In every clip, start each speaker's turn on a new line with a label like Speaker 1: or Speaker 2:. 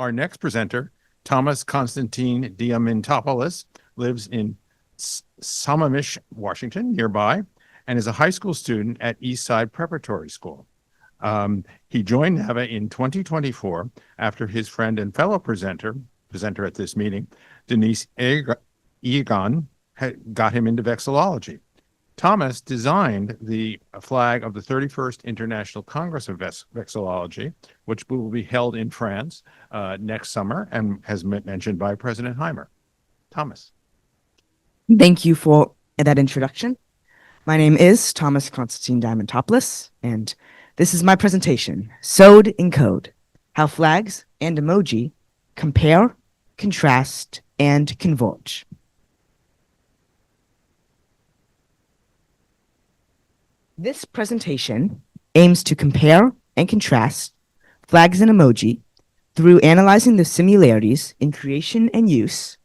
Speaker 1: Our next presenter, Thomas Constantine Diamantopoulos, lives in Sammamish, Washington, nearby, and is a high school student at Eastside Preparatory School. He joined NAVA in 2024 after his friend and fellow presenter at this meeting, Denise Egan, got him into vexillology. Thomas designed the flag of the 31st International Congress of Vexillology, which will be held in France next summer and has been mentioned by President Heimer. Thomas.
Speaker 2: Thank you for that introduction. My name is Thomas Constantine Diamantopoulos, and this is my presentation, Sewed in Code, How Flags and Emoji Compare, Contrast, and Converge. This presentation aims to compare and contrast flags and emoji through analyzing the similarities in creation and use,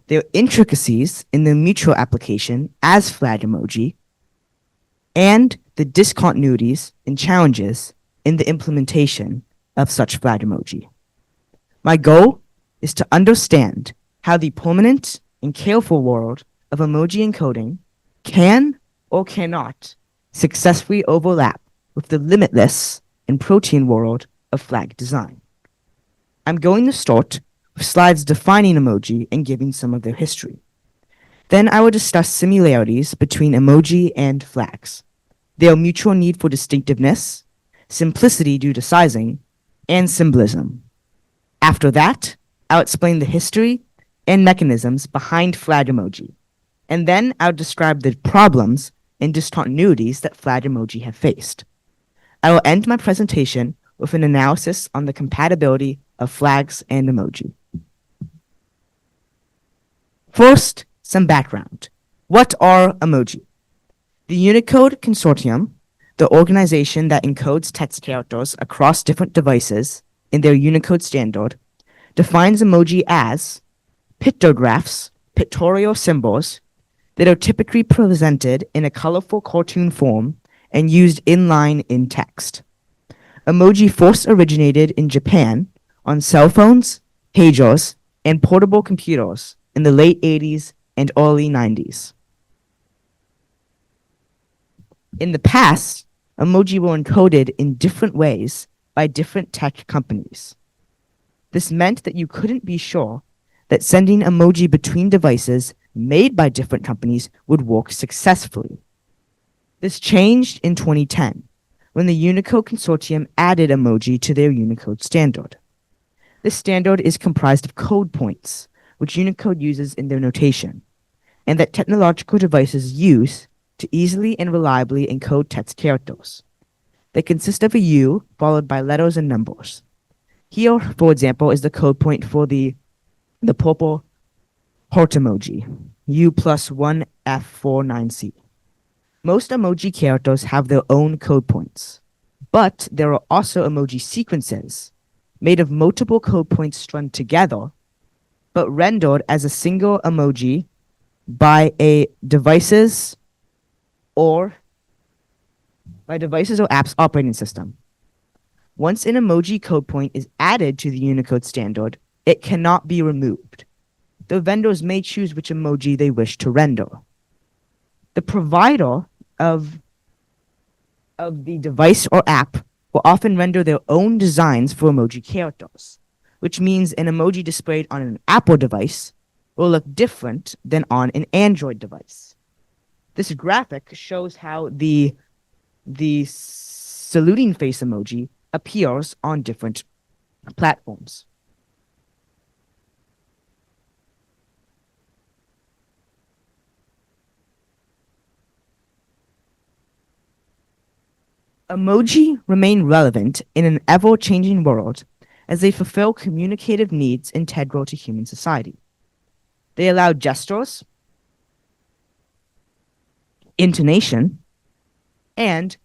Speaker 2: their intricacies in the mutual application as flag emoji, and the discontinuities and challenges in the implementation of such flag emoji. My goal is to understand how the permanent and careful world of emoji encoding can or cannot successfully overlap with the limitless and protein world of flag design. I'm going to start with slides defining emoji and giving some of their history. Then I will discuss similarities between emoji and flags, their mutual need for distinctiveness, simplicity due to sizing, and symbolism. After that, I'll explain the history and mechanisms behind flag emoji, and then I'll describe the problems and discontinuities that flag emoji have faced. I will end my presentation with an analysis on the compatibility of flags and emoji. First, some background. What are emoji? The Unicode Consortium, the organization that encodes text characters across different devices in their Unicode standard, defines emoji as pictographs, pictorial symbols, that are typically presented in a colorful cartoon form and used inline in text. Emoji first originated in Japan on cell phones, pagers, and portable computers in the late 80s and early 90s. In the past, emoji were encoded in different ways by different tech companies. This meant that you couldn't be sure that sending emoji between devices made by different companies would work successfully. This changed in 2010, when the Unicode Consortium added emoji to their Unicode standard. This standard is comprised of code points, which Unicode uses in their notation, and that technological devices use to easily and reliably encode text characters. They consist of a U followed by letters and numbers. Here, for example, is the code point for the purple heart emoji, U+1F49C. Most emoji characters have their own code points, but there are also emoji sequences made of multiple code points strung together, but rendered as a single emoji by devices or apps operating system. Once an emoji code point is added to the Unicode standard, it cannot be removed. The vendors may choose which emoji they wish to render. The provider of the device or app will often render their own designs for emoji characters, which means an emoji displayed on an Apple device will look different than on an Android device. This graphic shows how the saluting face emoji appears on different platforms. Emoji remain relevant in an ever-changing world as they fulfill communicative needs integral to human society. They allow gestures, intonation, and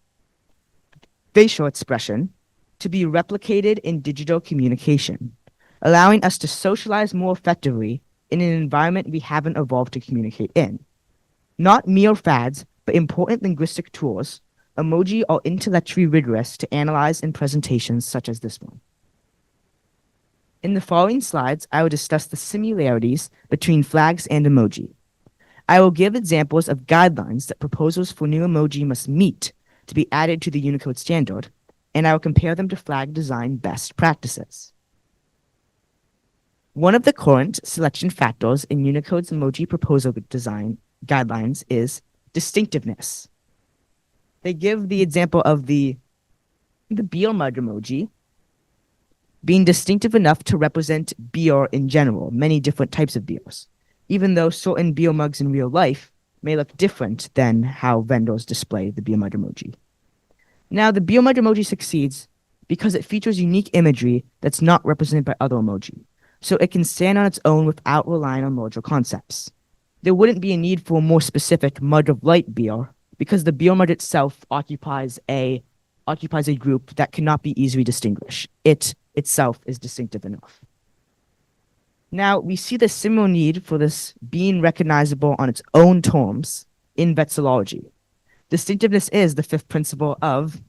Speaker 2: facial expression to be replicated in digital communication, allowing us to socialize more effectively in an environment we haven't evolved to communicate in. Not mere fads, but important linguistic tools, emoji are intellectually rigorous to analyze in presentations such as this one. In the following slides, I will discuss the similarities between flags and emoji. I will give examples of guidelines that proposals for new emoji must meet to be added to the Unicode standard, and I will compare them to flag design best practices. One of the current selection factors in Unicode's emoji proposal design guidelines is distinctiveness. They give the example of the beer mug emoji being distinctive enough to represent beer in general, many different types of beers, even though certain beer mugs in real life may look different than how vendors display the beer mug emoji. Now, the beer mug emoji succeeds because it features unique imagery that's not represented by other emoji, so it can stand on its own without relying on larger concepts. There wouldn't be a need for a more specific mug of light beer because the beer mug itself occupies a group that cannot be easily distinguished. It itself is distinctive enough. Now, we see the similar need for this being recognizable on its own terms in vexillology. Distinctiveness is the fifth principle of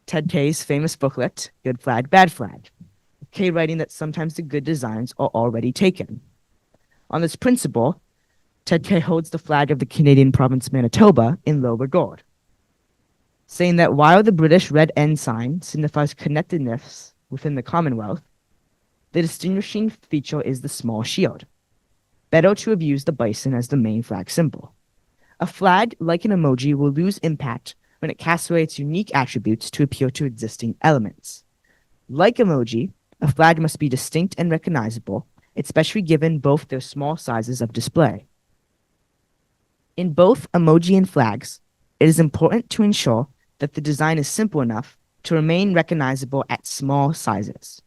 Speaker 2: Ted Kaye's famous booklet, Good Flag, Bad Flag. Kaye writing that sometimes the good designs are already taken. On this principle, Ted Kaye holds the flag of the Canadian province Manitoba in low regard, saying that while the British red ensign signifies connectedness within the Commonwealth, the distinguishing feature is the small shield. Better to have used the bison as the main flag symbol. A flag, like an emoji, will lose impact when it casts away its unique attributes to appeal to existing elements. Like emoji, a flag must be distinct and recognizable, especially given both their small sizes of display. In both emoji and flags, it is important to ensure that the design is simple enough to remain recognizable at small sizes.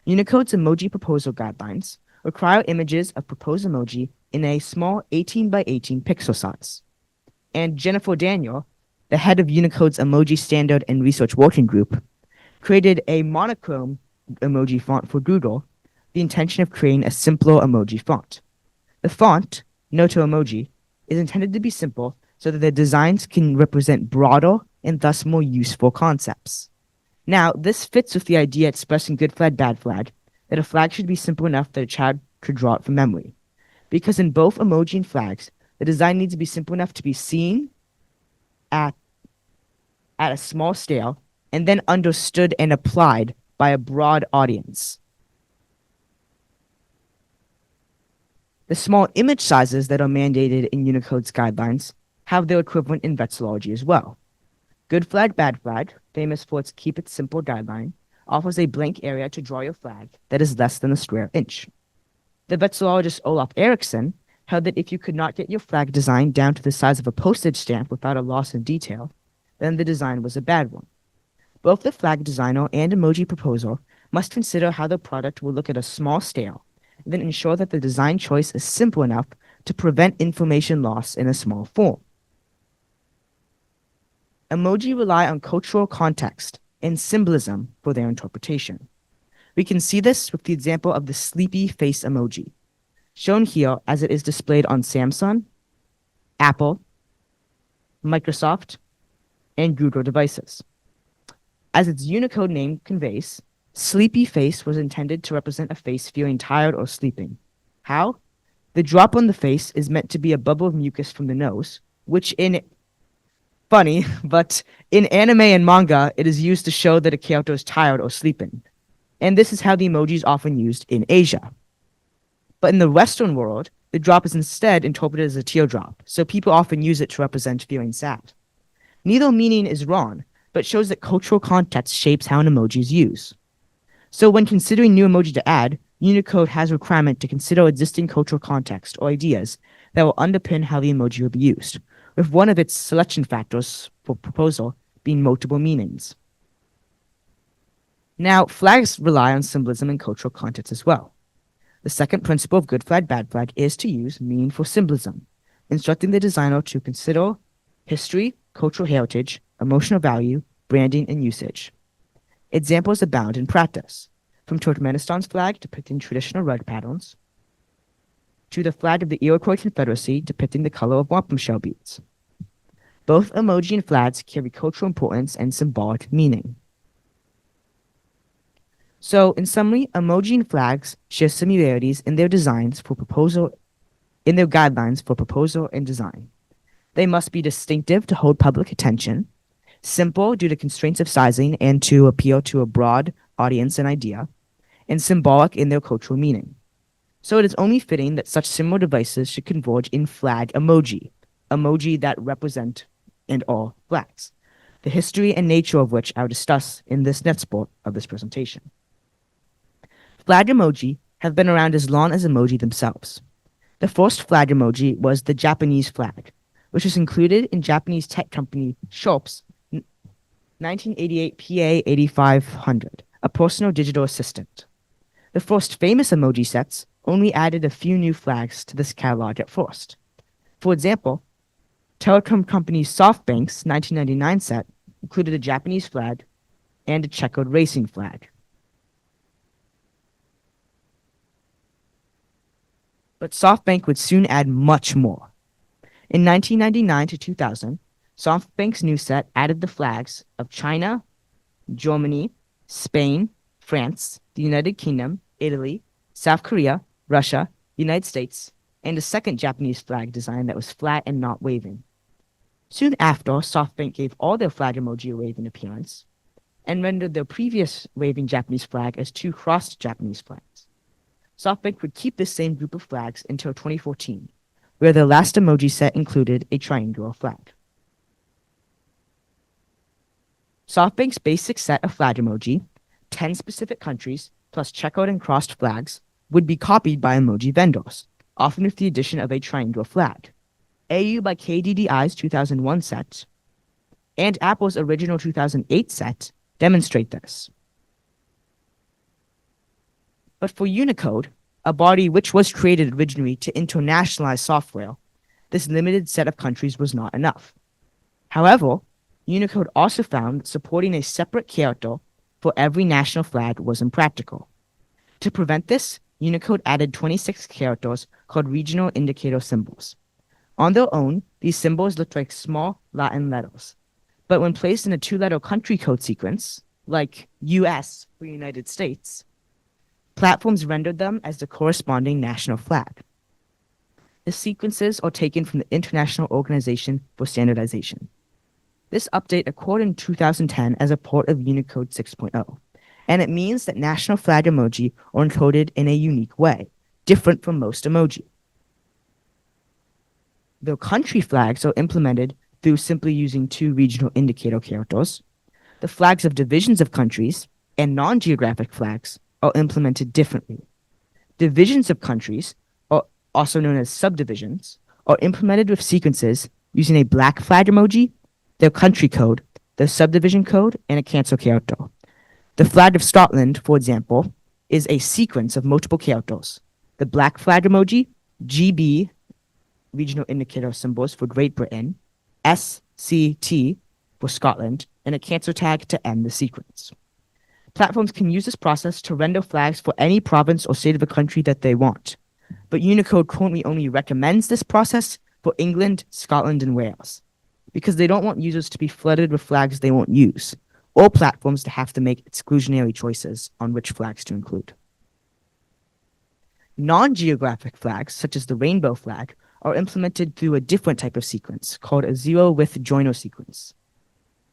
Speaker 2: Unicode's emoji proposal guidelines require images of proposed emoji in a small 18 by 18 pixel size. And Jennifer Daniel, the head of Unicode's Emoji Standard and Research Working Group, created a monochrome emoji font for Google, the intention of creating a simpler emoji font. The font, Noto Emoji, is intended to be simple so that the designs can represent broader and thus more useful concepts. Now, this fits with the idea expressed in Good Flag, Bad Flag, that a flag should be simple enough that a child could draw it from memory. Because in both emoji and flags, the design needs to be simple enough to be seen at a small scale and then understood and applied by a broad audience. The small image sizes that are mandated in Unicode's guidelines have their equivalent in vexillology as well. Good Flag, Bad Flag, famous for its Keep It Simple guideline, offers a blank area to draw your flag that is less than a square inch. The vexillologist Olaf Eriksson held that if you could not get your flag design down to the size of a postage stamp without a loss in detail, then the design was a bad one. Both the flag designer and emoji proposer must consider how the product will look at a small scale, and then ensure that the design choice is simple enough to prevent information loss in a small form. Emoji rely on cultural context and symbolism for their interpretation. We can see this with the example of the sleepy face emoji, shown here as it is displayed on Samsung, Apple, Microsoft, and Google devices. As its Unicode name conveys, sleepy face was intended to represent a face feeling tired or sleeping. How? The drop on the face is meant to be a bubble of mucus from the nose, which funny, but in anime and manga, it is used to show that a character is tired or sleeping. And this is how the emoji is often used in Asia. But in the Western world, the drop is instead interpreted as a teardrop, so people often use it to represent feeling sad. Neither meaning is wrong, but shows that cultural context shapes how an emoji is used. So when considering new emoji to add, Unicode has a requirement to consider existing cultural context or ideas that will underpin how the emoji will be used, with one of its selection factors for proposal being multiple meanings. Now, flags rely on symbolism and cultural context as well. The second principle of Good Flag, Bad Flag is to use meaningful symbolism, instructing the designer to consider history, cultural heritage, emotional value, branding, and usage. Examples abound in practice, from Turkmenistan's flag depicting traditional rug patterns, to the flag of the Iroquois Confederacy depicting the color of wampum shell beads. Both emoji and flags carry cultural importance and symbolic meaning. So, in summary, emoji and flags share similarities in their designs for proposal, in their guidelines for proposal and design. They must be distinctive to hold public attention, simple due to constraints of sizing and to appeal to a broad audience and idea, and symbolic in their cultural meaning. So it is only fitting that such similar devices should converge in flag emoji, emoji that represent and all flags, the history and nature of which I will discuss in this next part of this presentation. Flag emoji have been around as long as emoji themselves. The first flag emoji was the Japanese flag, which was included in Japanese tech company Sharp's 1988 PA 8500, a personal digital assistant. The first famous emoji sets only added a few new flags to this catalog at first. For example, telecom company SoftBank's 1999 set included a Japanese flag and a checkered racing flag. But SoftBank would soon add much more. In 1999 to 2000, SoftBank's new set added the flags of China, Germany, Spain, France, the United Kingdom, Italy, South Korea, Russia, the United States, and a second Japanese flag design that was flat and not waving. Soon after, SoftBank gave all their flag emoji a waving appearance and rendered their previous waving Japanese flag as two crossed Japanese flags. SoftBank would keep this same group of flags until 2014, where their last emoji set included a triangular flag. SoftBank's basic set of flag emoji, 10 specific countries, plus checkered and crossed flags, would be copied by emoji vendors, often with the addition of a triangular flag. AU by KDDI's 2001 set and Apple's original 2008 set demonstrate this. But for Unicode, a body which was created originally to internationalize software, this limited set of countries was not enough. However, Unicode also found that supporting a separate character for every national flag was impractical. To prevent this, Unicode added 26 characters called regional indicator symbols. On their own, these symbols looked like small Latin letters. But when placed in a two-letter country code sequence, like US for United States, platforms rendered them as the corresponding national flag. The sequences are taken from the International Organization for Standardization. This update occurred in 2010 as a part of Unicode 6.0, and it means that national flag emoji are encoded in a unique way, different from most emoji. Though country flags are implemented through simply using two regional indicator characters, the flags of divisions of countries and non-geographic flags are implemented differently. Divisions of countries, or also known as subdivisions, are implemented with sequences using a black flag emoji, their country code, their subdivision code, and a cancel character. The flag of Scotland, for example, is a sequence of multiple characters. The black flag emoji, GB, regional indicator symbols for Great Britain, SCT for Scotland, and a cancel tag to end the sequence. Platforms can use this process to render flags for any province or state of a country that they want, but Unicode currently only recommends this process for England, Scotland, and Wales, because they don't want users to be flooded with flags they won't use, or platforms to have to make exclusionary choices on which flags to include. Non-geographic flags, such as the rainbow flag, are implemented through a different type of sequence called a zero-width joiner sequence.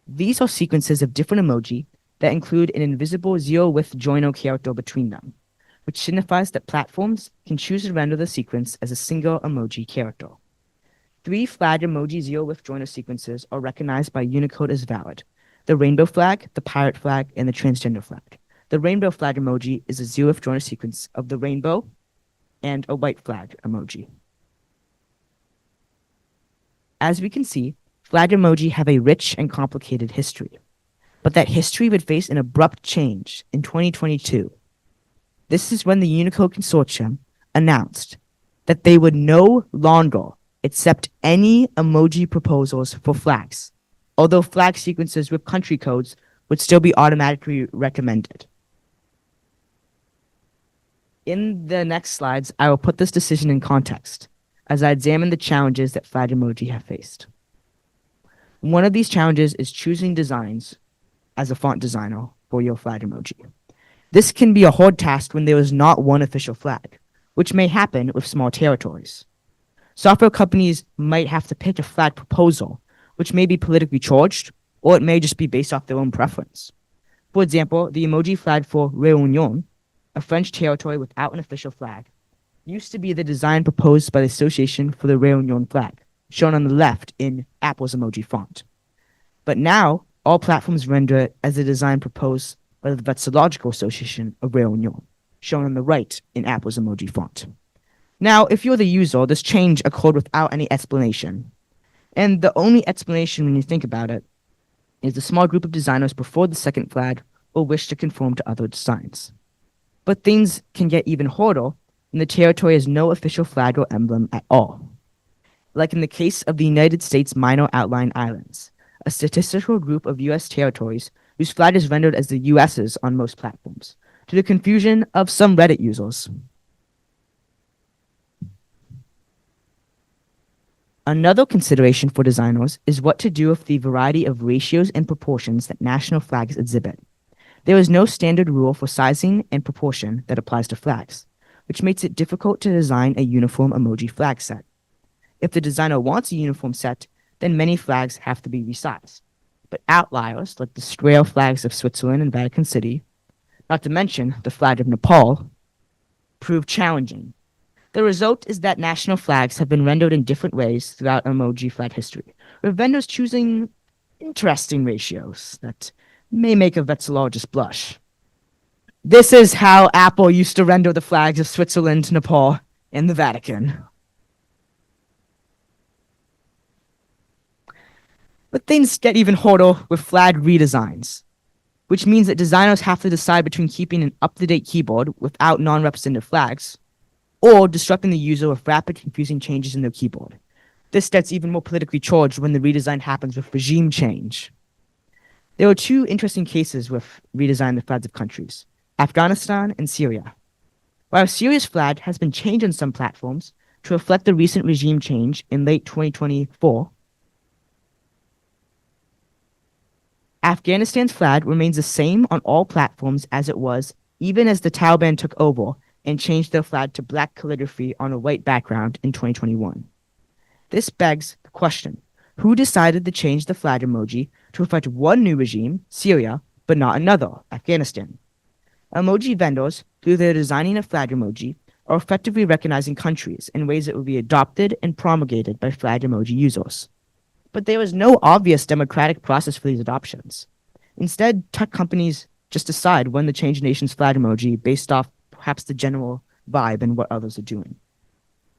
Speaker 2: These are sequences of different emoji that include an invisible zero-width joiner character between them, which signifies that platforms can choose to render the sequence as a single emoji character. 3 flag emoji zero-width joiner sequences are recognized by Unicode as valid: the rainbow flag, the pirate flag, and the transgender flag. The rainbow flag emoji is a zero-width joiner sequence of the rainbow and a white flag emoji. As we can see, flag emoji have a rich and complicated history, but that history would face an abrupt change in 2022. This is when the Unicode Consortium announced that they would no longer accept any emoji proposals for flags, although flag sequences with country codes would still be automatically recommended. In the next slides, I will put this decision in context as I examine the challenges that flag emoji have faced. One of these challenges is choosing designs as a font designer for your flag emoji. This can be a hard task when there is not one official flag, which may happen with small territories. Software companies might have to pitch a flag proposal, which may be politically charged, or it may just be based off their own preference. For example, the emoji flag for Réunion, a French territory without an official flag, used to be the design proposed by the Association for the Réunion flag, shown on the left in Apple's emoji font. But now, all platforms render it as a design proposed by the Vexillological Association of Réunion, shown on the right in Apple's emoji font. Now, if you're the user, this change occurred without any explanation. And the only explanation when you think about it is a small group of designers preferred the second flag or wished to conform to other designs. But things can get even harder when the territory has no official flag or emblem at all. Like in the case of the United States Minor Outlying Islands, a statistical group of U.S. territories whose flag is rendered as the U.S.'s on most platforms, to the confusion of some Reddit users. Another consideration for designers is what to do with the variety of ratios and proportions that national flags exhibit. There is no standard rule for sizing and proportion that applies to flags, which makes it difficult to design a uniform emoji flag set. If the designer wants a uniform set, then many flags have to be resized. But outliers, like the square flags of Switzerland and Vatican City, not to mention the flag of Nepal, prove challenging. The result is that national flags have been rendered in different ways throughout emoji flag history, with vendors choosing interesting ratios that may make a vexillologist blush. This is how Apple used to render the flags of Switzerland, Nepal, and the Vatican. But things get even harder with flag redesigns, which means that designers have to decide between keeping an up-to-date keyboard without non-representative flags or disrupting the user with rapid, confusing changes in their keyboard. This gets even more politically charged when the redesign happens with regime change. There are two interesting cases with redesign the flags of countries, Afghanistan and Syria. While Syria's flag has been changed on some platforms to reflect the recent regime change in late 2024, Afghanistan's flag remains the same on all platforms as it was even as the Taliban took over and changed their flag to black calligraphy on a white background in 2021. This begs the question, who decided to change the flag emoji to reflect one new regime, Syria, but not another, Afghanistan? Emoji vendors, through their designing a flag emoji, are effectively recognizing countries in ways that will be adopted and promulgated by flag emoji users. But there is no obvious democratic process for these adoptions. Instead, tech companies just decide when to change a nation's flag emoji based off perhaps the general vibe and what others are doing.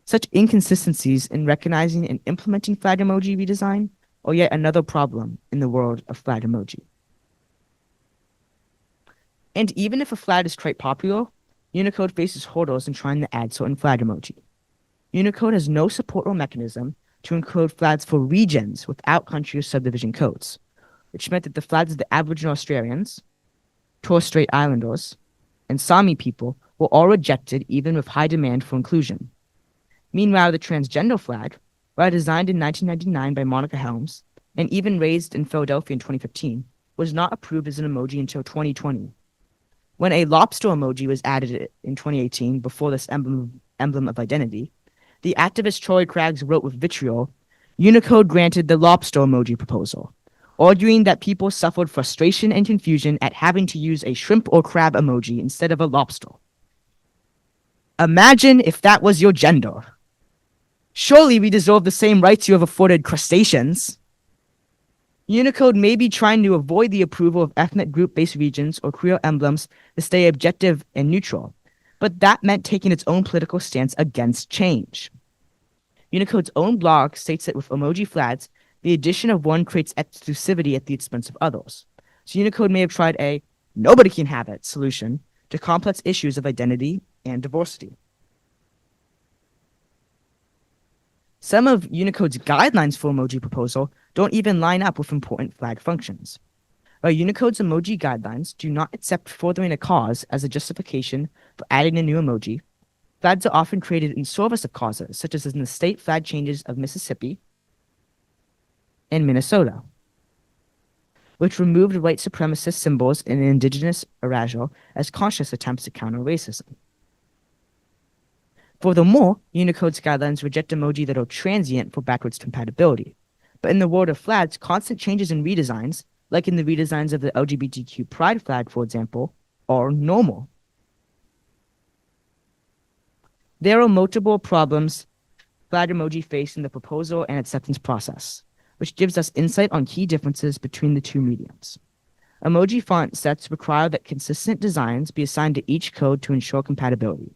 Speaker 2: Such inconsistencies in recognizing and implementing flag emoji redesign are yet another problem in the world of flag emoji. And even if a flag is quite popular, Unicode faces hurdles in trying to add certain flag emoji. Unicode has no support or mechanism to encode flags for regions without country or subdivision codes, which meant that the flags of the Aboriginal Australians, Torres Strait Islanders, and Sami people were all rejected even with high demand for inclusion. Meanwhile, the transgender flag, while designed in 1999 by Monica Helms and even raised in Philadelphia in 2015, was not approved as an emoji until 2020. When a lobster emoji was added in 2018 before this emblem of identity, the activist Troy Craggs wrote with vitriol, Unicode granted the lobster emoji proposal, arguing that people suffered frustration and confusion at having to use a shrimp or crab emoji instead of a lobster. Imagine if that was your gender. Surely we deserve the same rights you have afforded crustaceans. Unicode may be trying to avoid the approval of ethnic group-based regions or queer emblems to stay objective and neutral, but that meant taking its own political stance against change. Unicode's own blog states that with emoji flags, the addition of one creates exclusivity at the expense of others. So Unicode may have tried a nobody can have it solution to complex issues of identity and diversity. Some of Unicode's guidelines for emoji proposal don't even line up with important flag functions. While Unicode's emoji guidelines do not accept furthering a cause as a justification for adding a new emoji, flags are often created in service of causes, such as in the state flag changes of Mississippi and Minnesota. which removed white supremacist symbols and indigenous erasure as conscious attempts to counter racism. Furthermore, Unicode's guidelines reject emoji that are transient for backwards compatibility. But in the world of flags, constant changes and redesigns, like in the redesigns of the LGBTQ pride flag, for example, are normal. There are multiple problems flag emoji face in the proposal and acceptance process, which gives us insight on key differences between the two mediums. Emoji font sets require that consistent designs be assigned to each code to ensure compatibility.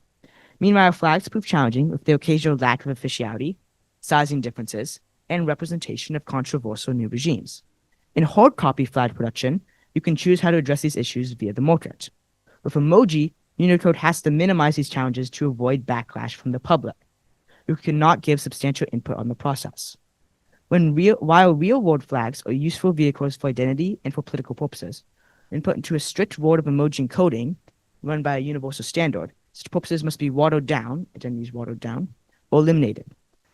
Speaker 2: Meanwhile, flags prove challenging with the occasional lack of officiality, sizing differences, and representation of controversial new regimes. In hard copy flag production, you can choose how to address these issues via the market. With emoji, Unicode has to minimize these challenges to avoid backlash from the public, who cannot give substantial input on the process. While real-world flags are useful vehicles for identity and for political purposes, when put into a strict world of emoji encoding run by a universal standard, such purposes must be watered down, identities watered down, or eliminated.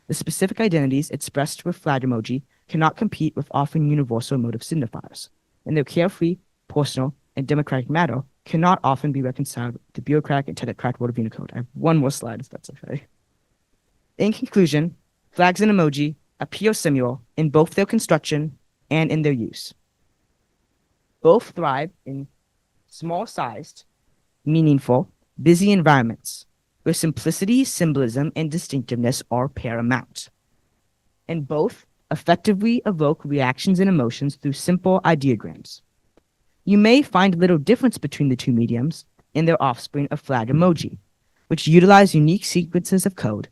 Speaker 2: The specific identities expressed with flag emoji cannot compete with often universal emotive signifiers, and their carefree, personal, and democratic matter cannot often be reconciled with the bureaucratic and technocratic world of Unicode. I have one more slide, if that's okay. In conclusion, flags and emoji appear similar in both their construction and in their use. Both thrive in small-sized, meaningful, busy environments where simplicity, symbolism, and distinctiveness are paramount. And both effectively evoke reactions and emotions through simple ideograms. You may find little difference between the two mediums in their offspring of flag emoji, which utilize unique sequences of code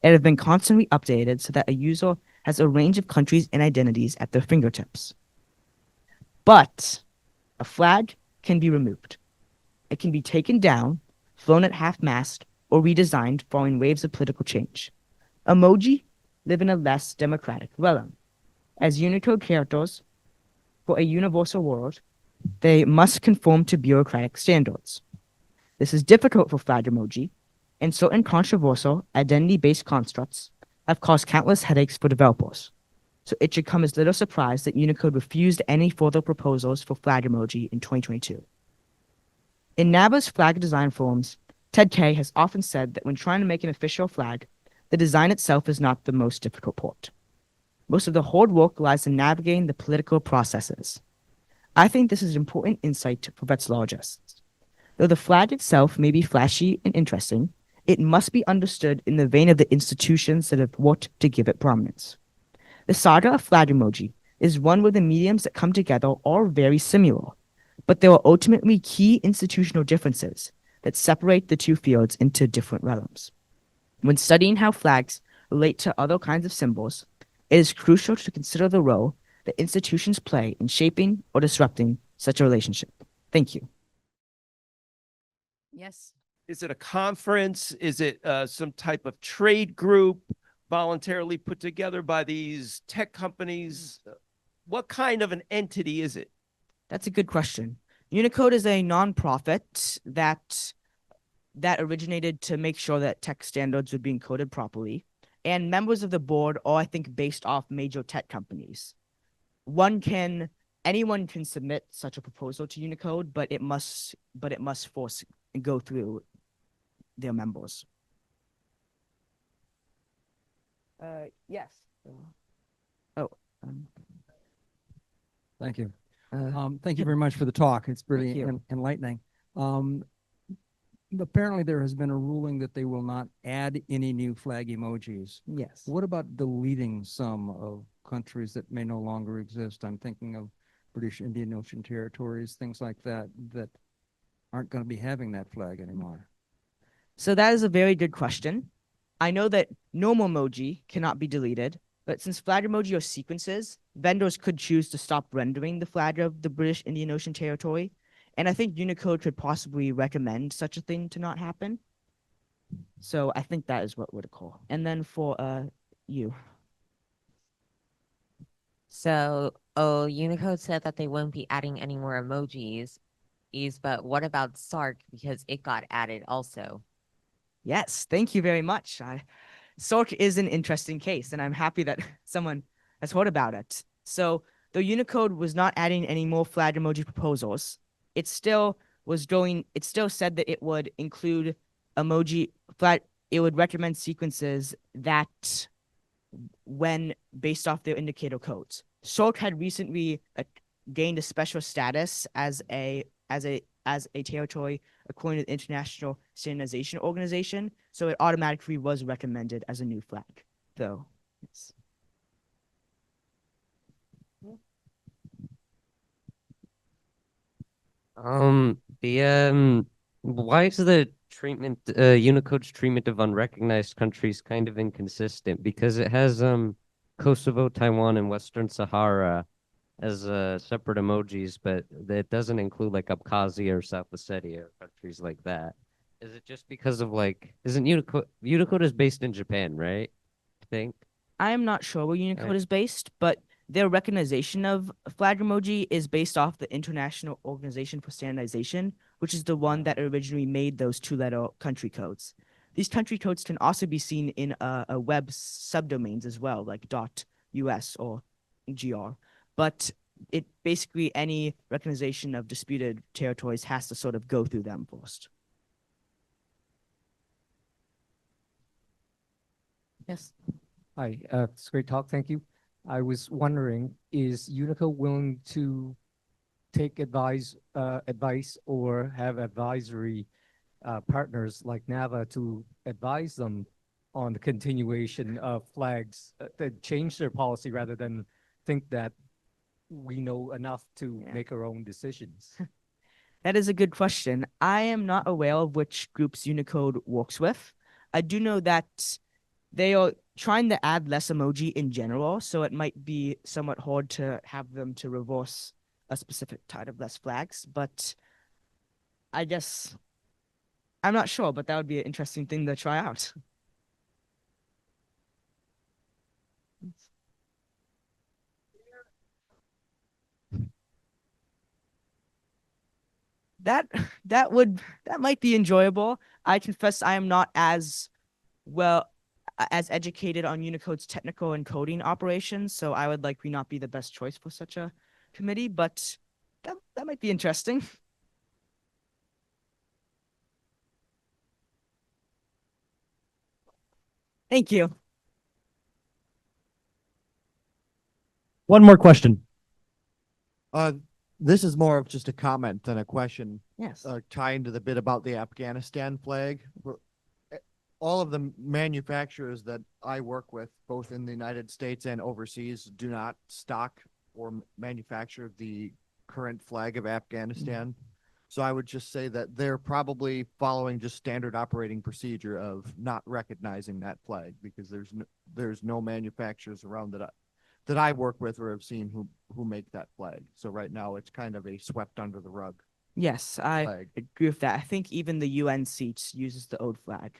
Speaker 2: and have been constantly updated so that a user has a range of countries and identities at their fingertips. But a flag can be removed. It can be taken down, flown at half-mast, or redesigned following waves of political change. Emoji live in a less democratic realm. As Unicode characters for a universal world, they must conform to bureaucratic standards. This is difficult for flag emoji, and certain controversial identity-based constructs have caused countless headaches for developers. So it should come as little surprise that Unicode refused any further proposals for flag emoji in 2022. In NAVA's flag design forums, Ted Kaye has often said that when trying to make an official flag, the design itself is not the most difficult part. Most of the hard work lies in navigating the political processes. I think this is an important insight for vexillologists. Though the flag itself may be flashy and interesting, it must be understood in the vein of the institutions that have worked to give it prominence. The saga of flag emoji is one where the mediums that come together are very similar, but there are ultimately key institutional differences that separate the two fields into different realms. When studying how flags relate to other kinds of symbols, it is crucial to consider the role that institutions play in shaping or disrupting such a relationship. Thank you.
Speaker 3: Yes. Is it a conference? Is it some type of trade group voluntarily put together by these tech companies? What kind of an entity is it?
Speaker 2: That's a good question. Unicode is a nonprofit that originated to make sure that tech standards would be encoded properly. And members of the board are, I think, based off major tech companies. Anyone can submit such a proposal to Unicode, but it must force and go through their members. Yes. Oh.
Speaker 4: Thank you. Thank you very much for the talk. It's pretty
Speaker 2: you.
Speaker 4: enlightening. Apparently there has been a ruling that they will not add any new flag emojis.
Speaker 2: Yes.
Speaker 4: What about deleting some of countries that may no longer exist? I'm thinking of British Indian Ocean territories, things like that, that aren't going to be having that flag anymore.
Speaker 2: So that is a very good question. I know that normal emoji cannot be deleted, but since flag emoji are sequences, vendors could choose to stop rendering the flag of the British Indian Ocean Territory. And I think Unicode could possibly recommend such a thing to not happen. So I think that is what would occur. And then for you.
Speaker 5: So, Unicode said that they won't be adding any more emojis, but what about Sark? Because it got added also.
Speaker 2: Yes, thank you very much. Sark is an interesting case, and I'm happy that someone has heard about it. So though Unicode was not adding any more flag emoji proposals, it still said that it would include emoji flag. It would recommend sequences that, when based off their indicator codes. SORC had recently gained a special status as a territory according to the International Standardization Organization, so it automatically was recommended as a new flag, though. Yes.
Speaker 6: Why is the treatment, Unicode's treatment of unrecognized countries kind of inconsistent? Because it has Kosovo, Taiwan, and Western Sahara as separate emojis, but it doesn't include like Abkhazia or South Ossetia or countries like that. Is it just because of like, isn't Unicode is based in Japan, right? I think.
Speaker 2: I am not sure where Unicode
Speaker 6: Right.
Speaker 2: is based, but their recognition of flag emoji is based off the International Organization for Standardization, which is the one that originally made those two-letter country codes. These country codes can also be seen in a web subdomains as well, like .us or .gr. But it basically, any recognition of disputed territories has to sort of go through them first. Yes.
Speaker 7: Hi, it's a great talk. Thank you. I was wondering, is Unicode willing to take advice or have advisory partners like NAVA to advise them on the continuation of flags that change their policy rather than think that we know enough to
Speaker 2: Yeah.
Speaker 7: make our own decisions?
Speaker 2: That is a good question. I am not aware of which groups Unicode works with. I do know that they are trying to add less emoji in general, so it might be somewhat hard to have them to reverse a specific type of less flags, but I guess I'm not sure, but that would be an interesting thing to try out. That that might be enjoyable. I confess I am not as well as educated on Unicode's technical and coding operations, so I would likely not be the best choice for such a committee, but that might be interesting. Thank you.
Speaker 8: One more question. This is more of just a comment than a question,
Speaker 2: Yes.
Speaker 8: tying to the bit about the Afghanistan flag. All of the manufacturers that I work with, both in the United States and overseas, do not stock or manufacture the current flag of Afghanistan. So I would just say that they're probably following just standard operating procedure of not recognizing that flag, because there's no manufacturers around that I work with or have seen who make that flag. So right now it's kind of a swept under the rug
Speaker 2: Yes, I
Speaker 8: flag.
Speaker 2: agree with that. I think even the UN seats uses the old flag.